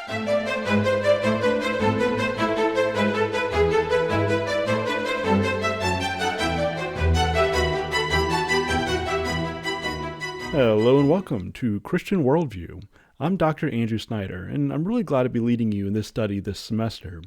Hello and welcome to Christian Worldview. I'm Dr. Andrew Snyder, and I'm really glad to be leading you in this study this semester.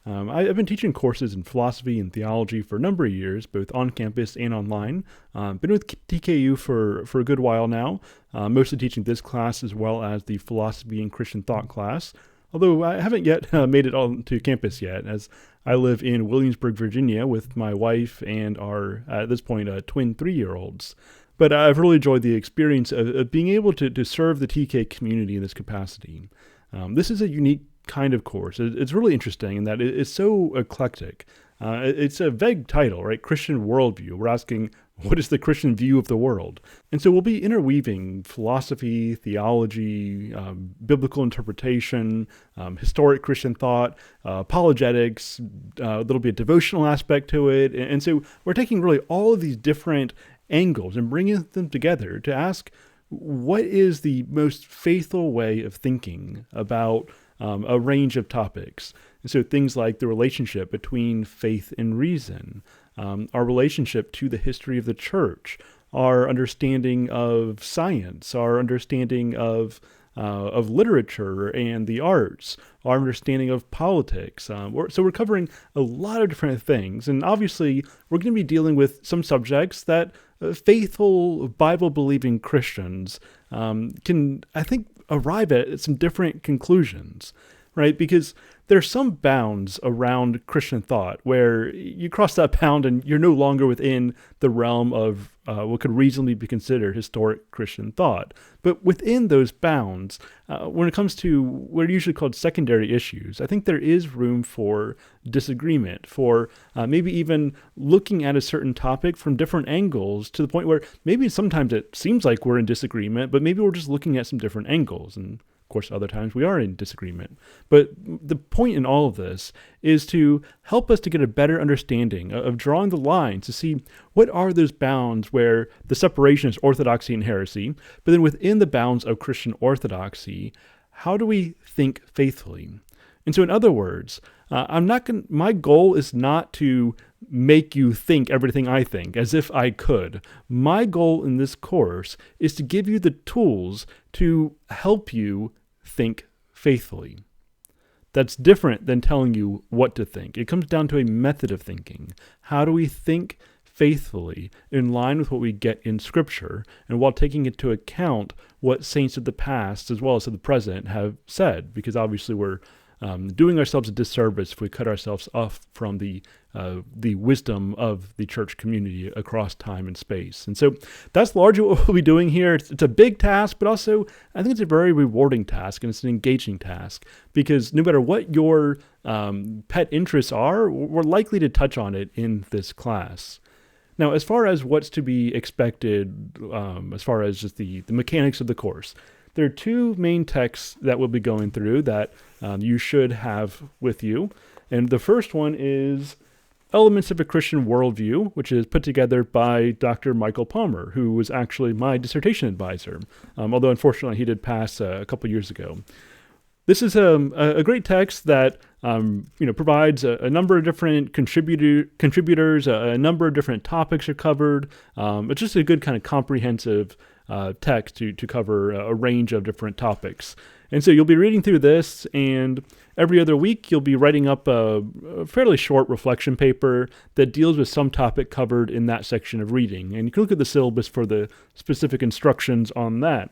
I've been teaching courses in philosophy and theology for a number of years, both on campus and online. Been with TKU for a good while now, mostly teaching this class as well as the philosophy and Christian thought class, although I haven't yet made it on to campus yet, as I live in Williamsburg, Virginia with my wife and our, at this point, twin 3-year-olds. But I've really enjoyed the experience of being able to serve the TK community in this capacity. This is a unique kind of course. It's really interesting in that it's so eclectic. It's a vague title, right? Christian Worldview. We're asking, what is the Christian view of the world? And so we'll be interweaving philosophy, theology, biblical interpretation, historic Christian thought, apologetics, there'll be a devotional aspect to it. And so we're taking really all of these different angles and bringing them together to ask, what is the most faithful way of thinking about a range of topics? And so things like the relationship between faith and reason, our relationship to the history of the church, our understanding of science, our understanding of literature and the arts, our understanding of politics. So we're covering a lot of different things. And obviously, we're going to be dealing with some subjects that faithful Bible-believing Christians can, I think, arrive at some different conclusions, right? Because there's some bounds around Christian thought where you cross that bound and you're no longer within the realm of what could reasonably be considered historic Christian thought. But within those bounds, when it comes to what are usually called secondary issues, I think there is room for disagreement, for maybe even looking at a certain topic from different angles to the point where maybe sometimes it seems like we're in disagreement, but maybe we're just looking at some different angles. And of course, other times we are in disagreement. But the point in all of this is to help us to get a better understanding of drawing the lines to see what are those bounds where the separation is orthodoxy and heresy, but then within the bounds of Christian orthodoxy, how do we think faithfully? And so in other words, my goal is not to make you think everything I think, as if I could. My goal in this course is to give you the tools to help you think faithfully. That's different than telling you what to think. It comes down to a method of thinking. How do we think faithfully in line with what we get in Scripture, and while taking into account what saints of the past as well as of the present have said? Because obviously we're doing ourselves a disservice if we cut ourselves off from the wisdom of the church community across time and space. And so that's largely what we'll be doing here. It's a big task, but also I think it's a very rewarding task, and it's an engaging task, because no matter what your pet interests are, we're likely to touch on it in this class. Now, as far as what's to be expected, as far as just the mechanics of the course, there are two main texts that we'll be going through that you should have with you. And the first one is Elements of a Christian Worldview, which is put together by Dr. Michael Palmer, who was actually my dissertation advisor, although unfortunately he did pass a couple years ago. This is a great text that provides a number of different contributors, a number of different topics are covered. It's just a good kind of comprehensive text to cover a range of different topics. And so you'll be reading through this, and every other week you'll be writing up a fairly short reflection paper that deals with some topic covered in that section of reading. And you can look at the syllabus for the specific instructions on that.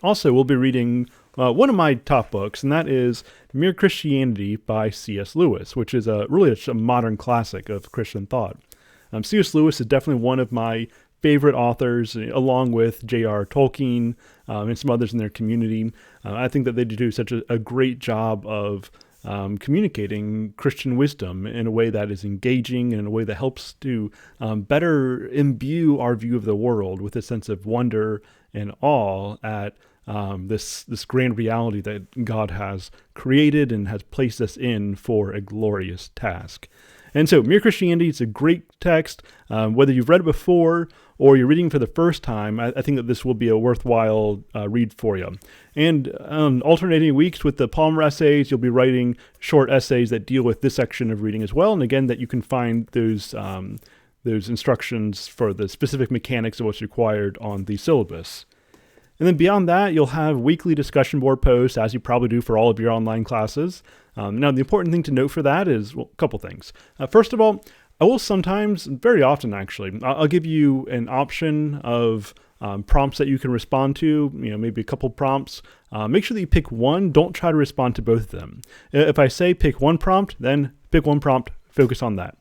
Also, we'll be reading one of my top books, and that is Mere Christianity by C.S. Lewis, which is really a modern classic of Christian thought. C.S. Lewis is definitely one of my favorite authors, along with J.R. Tolkien and some others in their community. I think that they do such a great job of communicating Christian wisdom in a way that is engaging and in a way that helps to better imbue our view of the world with a sense of wonder and awe at this grand reality that God has created and has placed us in for a glorious task. And so, Mere Christianity is a great text, whether you've read it before or you're reading for the first time, I think that this will be a worthwhile read for you. And alternating weeks with the Palmer essays, you'll be writing short essays that deal with this section of reading as well. And again, that you can find those instructions for the specific mechanics of what's required on the syllabus. And then beyond that, you'll have weekly discussion board posts, as you probably do for all of your online classes. Now, the important thing to note for that is, a couple things. First of all, I will sometimes, very often actually, I'll give you an option of prompts that you can respond to, maybe a couple prompts. Make sure that you pick one. Don't try to respond to both of them. If I say pick one prompt, then pick one prompt, focus on that.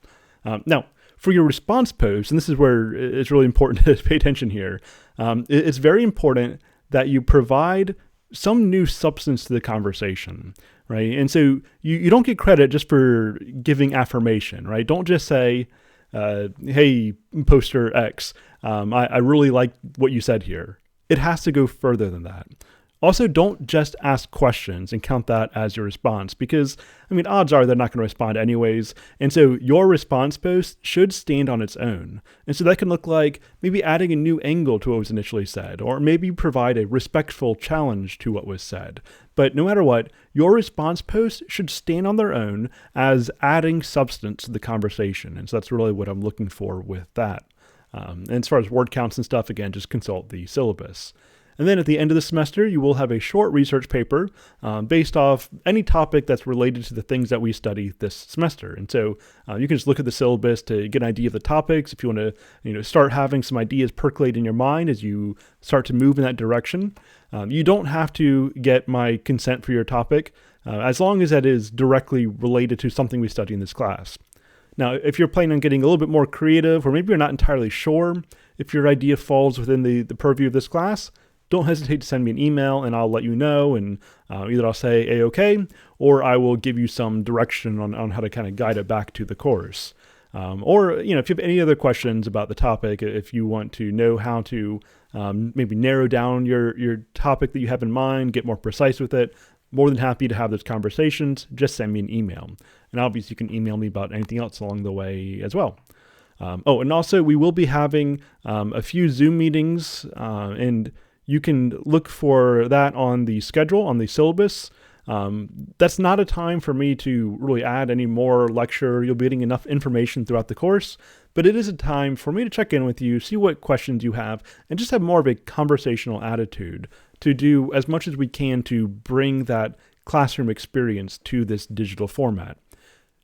Now, for your response post, and this is where it's really important to pay attention here, it's very important that you provide some new substance to the conversation, right? And so you don't get credit just for giving affirmation, right? Don't just say, hey, poster X, I really like what you said here. It has to go further than that. Also, don't just ask questions and count that as your response because, odds are they're not going to respond anyways. And so your response post should stand on its own. And so that can look like maybe adding a new angle to what was initially said, or maybe provide a respectful challenge to what was said. But no matter what, your response posts should stand on their own as adding substance to the conversation. And so that's really what I'm looking for with that. And as far as word counts and stuff, again, just consult the syllabus. And then at the end of the semester, you will have a short research paper based off any topic that's related to the things that we study this semester. And so you can just look at the syllabus to get an idea of the topics. If you want to, start having some ideas percolate in your mind as you start to move in that direction. You don't have to get my consent for your topic as long as that is directly related to something we study in this class. Now, if you're planning on getting a little bit more creative, or maybe you're not entirely sure if your idea falls within the purview of this class, don't hesitate to send me an email and I'll let you know, and either I'll say A-OK, or I will give you some direction on how to kind of guide it back to the course. Or, if you have any other questions about the topic, if you want to know how to maybe narrow down your topic that you have in mind, get more precise with it, more than happy to have those conversations. Just send me an email. And obviously you can email me about anything else along the way as well. And also we will be having a few Zoom meetings, and you can look for that on the schedule, on the syllabus. That's not a time for me to really add any more lecture. You'll be getting enough information throughout the course, but it is a time for me to check in with you, see what questions you have, and just have more of a conversational attitude to do as much as we can to bring that classroom experience to this digital format.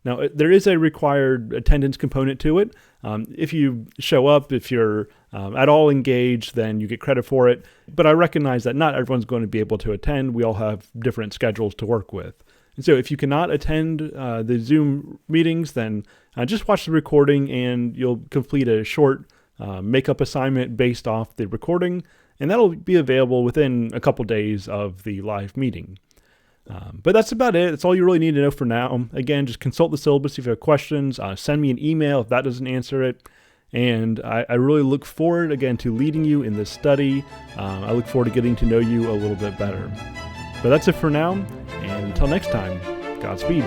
Now, there is a required attendance component to it. If you show up, if you're at all engaged, then you get credit for it. But I recognize that not everyone's going to be able to attend. We all have different schedules to work with. And so if you cannot attend the Zoom meetings, then just watch the recording and you'll complete a short makeup assignment based off the recording. And that'll be available within a couple days of the live meeting. But that's about it. That's all you really need to know for now. Again, just consult the syllabus if you have questions. Send me an email if that doesn't answer it. And I really look forward, again, to leading you in this study. I look forward to getting to know you a little bit better. But that's it for now. And until next time, Godspeed.